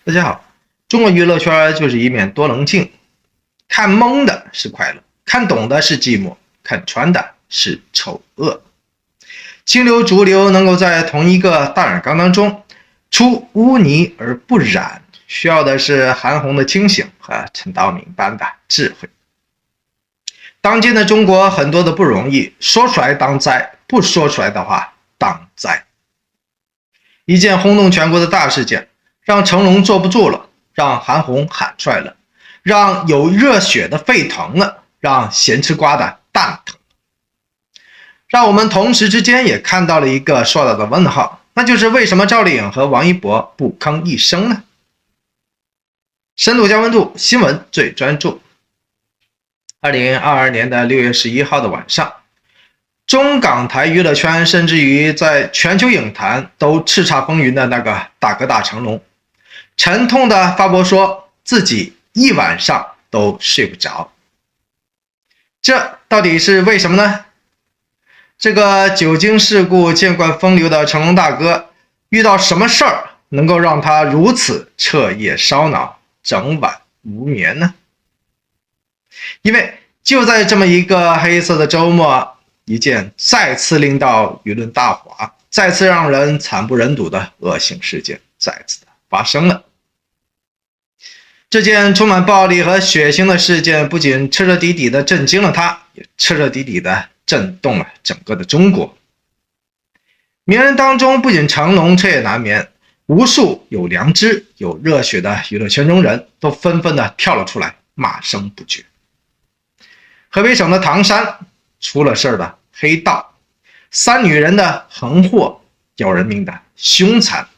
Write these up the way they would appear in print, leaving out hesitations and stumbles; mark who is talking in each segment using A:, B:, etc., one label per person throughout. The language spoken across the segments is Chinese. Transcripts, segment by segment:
A: 大家好，中国娱乐圈就是一面多棱镜，看懵的是快乐，看懂的是寂寞，看穿的是丑恶。清流浊流能够在同一个大染缸当中出污泥而不染，需要的是韩红的清醒和陈道明般的智慧。当今的中国很多的不容易，说出来当灾，不说出来的话当灾。一件轰动全国的大事件，让成龙坐不住了，让韩红喊出来了，让有热血的沸腾了，让咸吃瓜的蛋疼。让我们同时之间也看到了一个硕大的问号，那就是为什么赵丽颖和王一博不吭一声呢？深度加温度，新闻最专注。2022年6月11号的晚上，中港台娱乐圈甚至于在全球影坛都叱咤风云的那个大哥大成龙，沉痛的发博说自己一晚上都睡不着。这到底是为什么呢？这个久经世故见惯风流的成龙大哥，遇到什么事儿能够让他如此彻夜烧脑，整晚无眠呢？因为就在这么一个黑色的周末，一件再次令到舆论大哗，再次让人惨不忍睹的恶性事件再次发生了。这件充满暴力和血腥的事件不仅彻彻底底的震惊了他，也彻彻底底的震动了整个的中国。名人当中不仅成龙彻夜难眠，无数有良知有热血的娱乐圈中人都纷纷的跳了出来，骂声不绝。河北省的唐山出了事儿的黑道，3女人的横祸，要人命的凶残，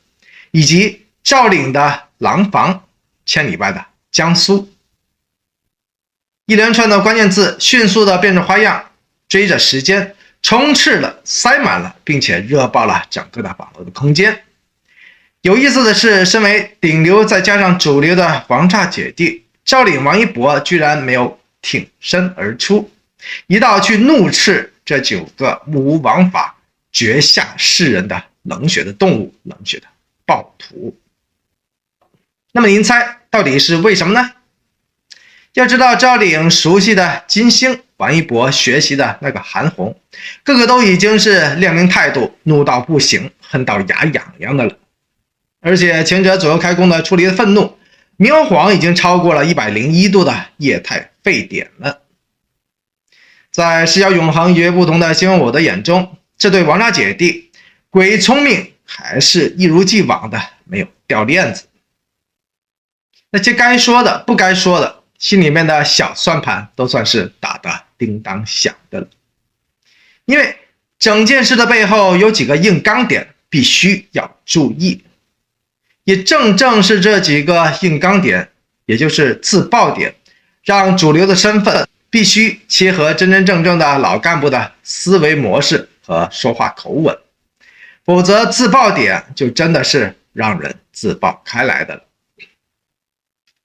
A: 以及赵丽颖的廊坊，千里外的江苏，一连串的关键字迅速的变成花样，追着时间充斥了，塞满了，并且热爆了整个的网络的空间。有意思的是，身为顶流再加上主流的王炸姐弟，赵丽颖王一博居然没有挺身而出，一道去怒斥这9个目无王法绝下世人的冷血的动物，冷血的暴徒。那么您猜到底是为什么呢？要知道赵丽颖熟悉的金星，王一博学习的那个韩红，个个都已经是亮明态度，怒到不行，恨到牙痒痒的了。而且前者左右开弓的处理的愤怒，明晃已经超过了101度的液态沸点了。在视角永恒与不同的新闻我的眼中，这对王炸姐弟鬼聪明还是一如既往的没有掉链子。那些该说的不该说的，心里面的小算盘都算是打得叮当响的了。因为整件事的背后有几个硬刚点必须要注意，也正是这几个硬刚点，也就是自爆点，让主流的身份必须切合真正的老干部的思维模式和说话口吻，否则自爆点就真的是让人自爆开来的了。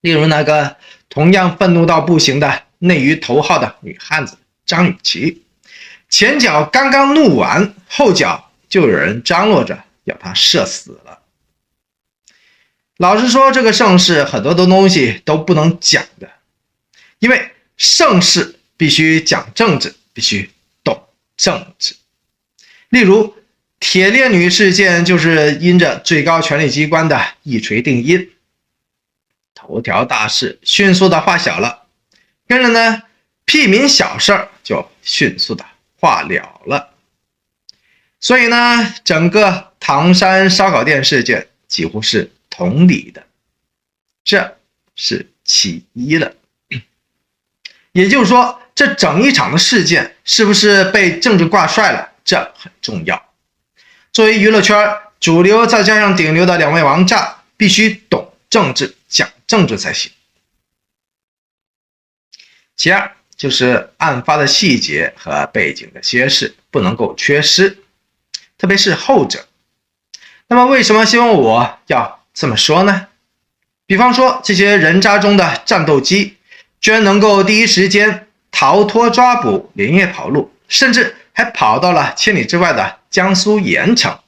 A: 例如那个同样愤怒到不行的内娱头号的女汉子张雨绮，前脚刚刚怒完，后脚就有人张罗着要她射死了。老实说，这个盛世很多的东西都不能讲的，因为盛世必须讲政治，必须懂政治。例如铁链女事件就是因着最高权力机关的一锤定音，头条大事迅速的化小了，跟着呢屁民小事儿就迅速的化了了。所以呢，整个唐山烧烤店事件几乎是同理的，这是其一了。也就是说，这整一场的事件是不是被政治挂帅了，这很重要。作为娱乐圈主流再加上顶流的2位王炸，必须懂政治讲政治才行。其二就是案发的细节和背景的揭示不能够缺失，特别是后者。那么为什么希望我要这么说呢？比方说这些人渣中的战斗机居然能够第一时间逃脱抓捕，连夜跑路，甚至还跑到了千里之外的江苏盐城。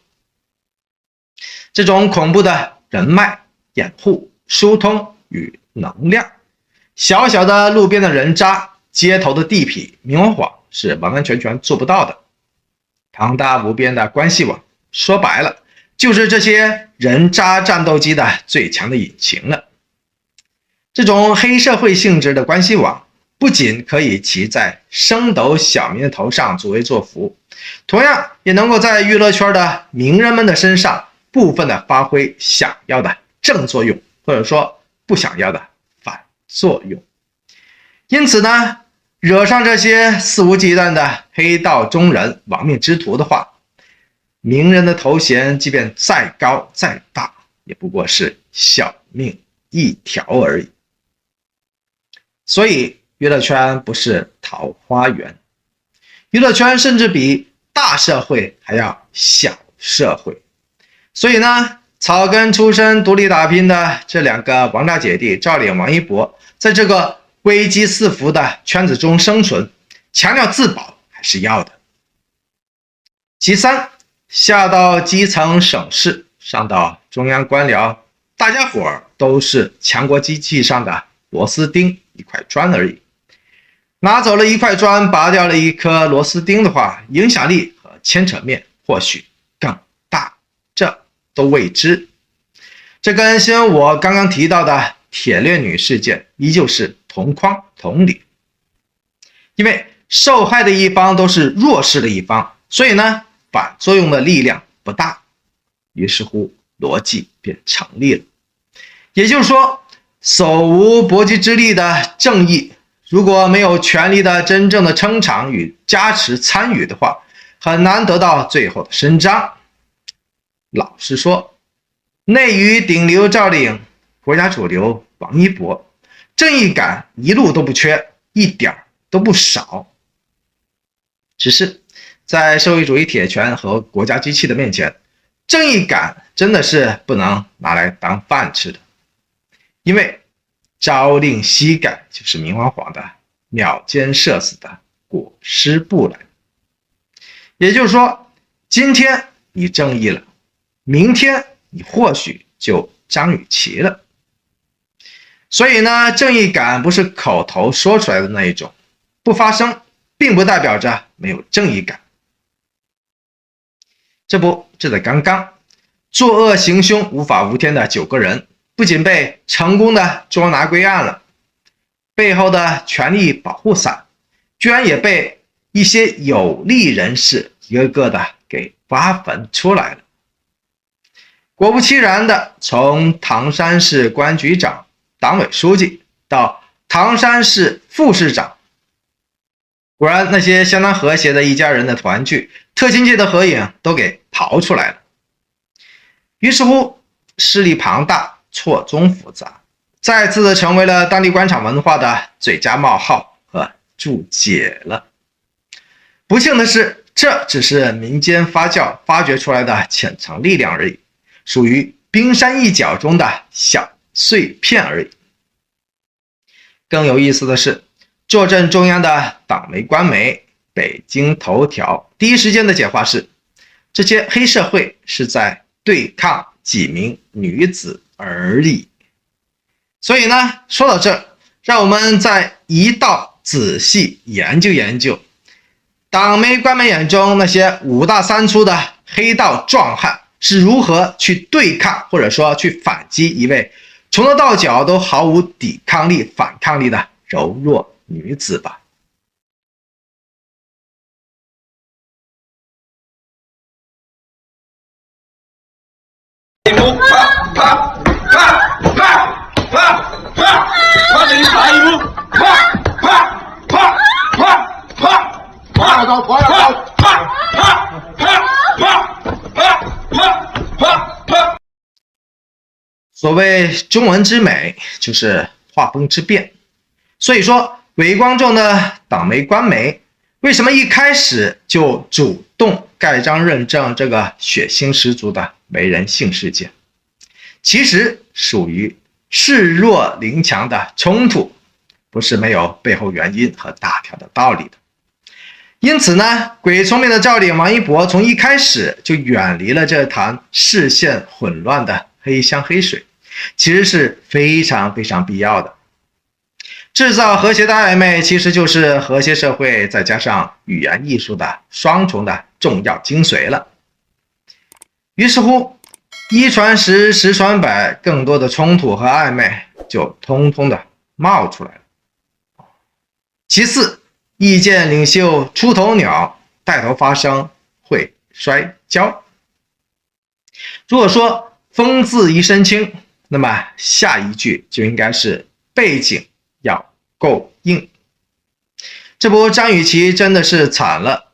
A: 这种恐怖的人脉掩护疏通与能量。小小的路边的人渣，街头的地痞，明晃晃是完完全全做不到的。庞大无边的关系网，说白了就是这些人渣战斗机的最强的引擎了。这种黑社会性质的关系网，不仅可以骑在升斗小民的头上作威作福，同样也能够在娱乐圈的名人们的身上部分的发挥想要的正作用，或者说不想要的反作用。因此呢，惹上这些肆无忌惮的黑道中人、亡命之徒的话，名人的头衔即便再高再大，也不过是小命一条而已。所以娱乐圈不是桃花源，娱乐圈甚至比大社会还要小社会。所以呢，草根出身独立打拼的这两个王大姐弟赵岭、王一博，在这个危机四伏的圈子中生存，强调自保还是要的。其三，下到基层省市，上到中央官僚，大家伙儿都是强国机器上的螺丝钉，一块砖而已。拿走了一块砖，拔掉了一颗螺丝钉的话，影响力和牵扯面或许更大，这都未知。这跟新闻我刚刚提到的铁链女事件依旧是同框同理。因为受害的一方都是弱势的一方，所以呢，反作用的力量不大，于是乎逻辑便成立了。也就是说，手无搏击之力的正义，如果没有权力的真正的撑场与加持参与的话，很难得到最后的伸张。老实说，内娱顶流赵岭，国家主流王一博，正义感一路都不缺，一点都不少。只是在社会主义铁拳和国家机器的面前，正义感真的是不能拿来当饭吃的。因为朝令夕改就是明晃晃的秒间射死的裹尸布来。也就是说，今天你正义了，明天你或许就张雨绮了。所以呢，正义感不是口头说出来的那一种，不发生并不代表着没有正义感。这在刚刚，作恶行凶无法无天的9个人不仅被成功的捉拿归案了，背后的权力保护伞居然也被一些有利人士一个个的给挖坟出来了。果不其然的，从唐山市公安局长、党委书记到唐山市副市长，果然那些相当和谐的一家人的团聚、特勤界的合影都给刨出来了。于是乎，势力庞大，错综复杂，再次的成为了当地官场文化的最佳冒号和注解了。不幸的是，这只是民间发酵发掘出来的浅层力量而已，属于冰山一角中的小碎片而已。更有意思的是，坐镇中央的党媒官媒北京头条第一时间的解话是，这些黑社会是在对抗几名女子而已。所以呢，说到这，让我们再一道仔细研究研究党媒官媒眼中那些5大3粗的黑道壮汉是如何去对抗或者说去反击一位从头到脚都毫无抵抗力反抗力的柔弱女子吧。所谓中文之美，就是画风之变。所以说，伪光正的党媒官媒为什么一开始就主动盖章认证这个血腥十足的为人性事件？其实属于示弱凌强的冲突，不是没有背后原因和大条的道理的。因此呢，鬼聪明的赵岭、王一博从一开始就远离了这潭视线混乱的黑箱黑水，其实是非常非常必要的。制造和谐的暧昧，其实就是和谐社会再加上语言艺术的双重的重要精髓了。于是乎，一传十，十传百，更多的冲突和暧昧就通通的冒出来了。其次，意见领袖出头鸟，带头发声会摔跤。如果说风自一身轻，那么下一句就应该是背景要够硬。这不，张雨绮真的是惨了。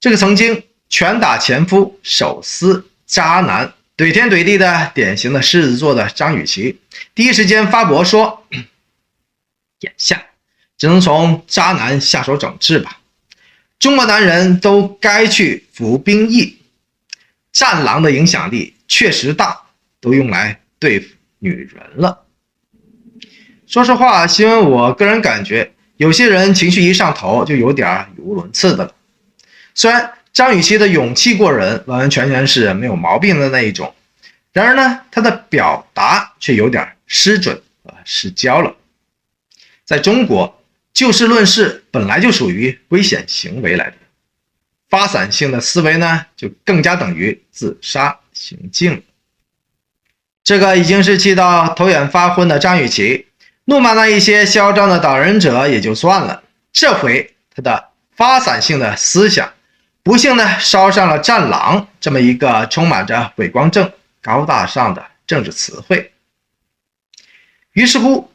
A: 这个曾经拳打前夫、手撕渣男、怼天怼地的典型的狮子座的张雨绮，第一时间发博说，眼下只能从渣男下手整治吧。中国男人都该去服兵役，战狼的影响力确实大，都用来对付女人了。说实话，因为我个人感觉，有些人情绪一上头就有点语无伦次的了。虽然张雨绮的勇气过人，完完全全是没有毛病的那一种，然而呢，她的表达却有点失准和失焦了。在中国，就事论事本来就属于危险行为来的，发散性的思维呢，就更加等于自杀行径。这个已经是气到头眼发昏的张雨绮，怒骂那一些嚣张的导人者也就算了，这回他的发散性的思想，不幸的烧上了战狼这么一个充满着伪光正、高大上的政治词汇。于是乎，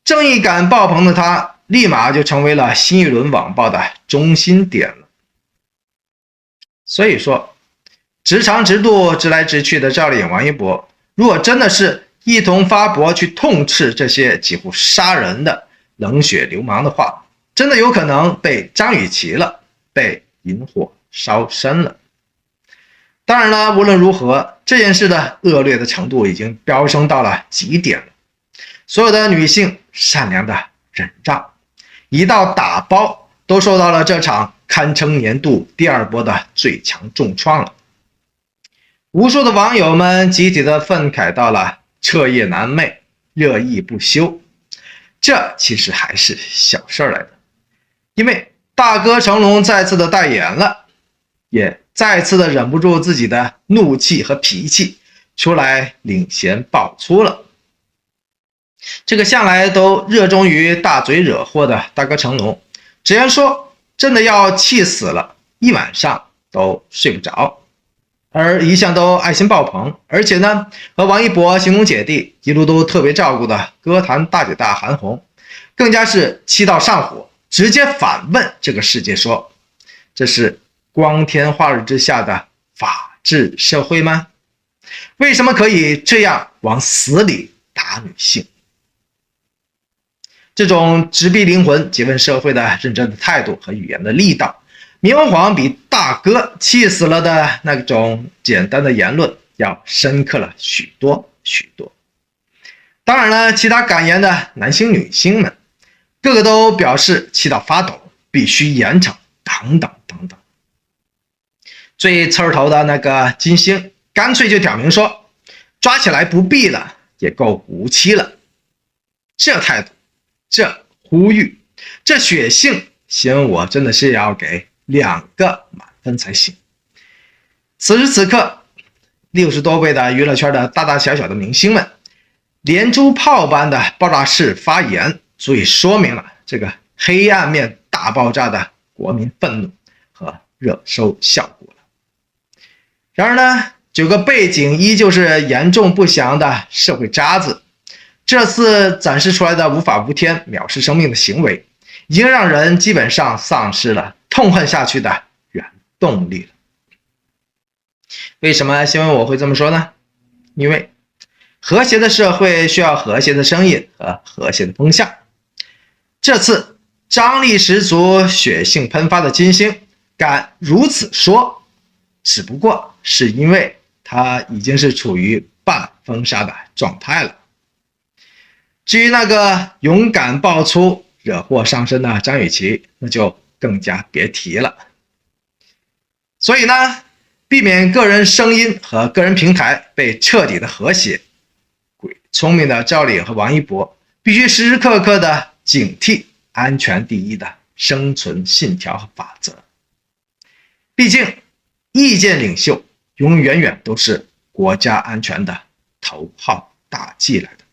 A: 正义感爆棚的他，立马就成为了新一轮网暴的中心点了。所以说，直肠直肚、直来直去的赵丽颖、王一博，如果真的是一同发博去痛斥这些几乎杀人的冷血流氓的话，真的有可能被张雨绮了，被引火烧身了。当然了，无论如何，这件事的恶劣的程度已经飙升到了极点了。所有的女性善良的忍让，一到打包都受到了这场堪称年度第二波的最强重创了。无数的网友们集体的愤慨到了彻夜难寐，热议不休。这其实还是小事来的，因为大哥成龙再次的代言了，也再次的忍不住自己的怒气和脾气，出来领衔爆粗了。这个向来都热衷于大嘴惹祸的大哥成龙，只能说真的要气死了，一晚上都睡不着。而一向都爱心爆棚，而且呢和王一博形同姐弟，一路都特别照顾的歌坛大姐大韩红，更加是气到上火，直接反问这个世界说，这是光天化日之下的法治社会吗？为什么可以这样往死里打女性？这种直逼灵魂、诘问社会的认真的态度和语言的力道，明晃比大哥气死了的那种简单的言论要深刻了许多许多。当然了，其他感言的男星女星们，个个都表示气到发抖，必须严惩等等等等。最刺头的那个金星，干脆就挑明说，抓起来不毙了，也够无期了。这态度，这呼吁，这血性，新闻我真的是要给2个满分才行。此时此刻，60多位的娱乐圈的大大小小的明星们，连珠炮般的爆炸式发言，足以说明了这个黑暗面大爆炸的国民愤怒和热搜效果了。然而呢，9个背景依旧是严重不详的社会渣子，这次展示出来的无法无天、藐视生命的行为，已经让人基本上丧失了痛恨下去的原动力了。为什么新闻我会这么说呢？因为和谐的社会需要和谐的声音和和谐的风向。这次张力十足、血性喷发的金星敢如此说，只不过是因为他已经是处于半封杀的状态了。至于那个勇敢爆粗、惹祸上身的张雨绮，那就更加别提了。所以呢，避免个人声音和个人平台被彻底的和谐，聪明的赵丽颖和王一博必须时时刻刻的警惕安全第一的生存信条和法则。毕竟，意见领袖远远都是国家安全的头号大忌来的。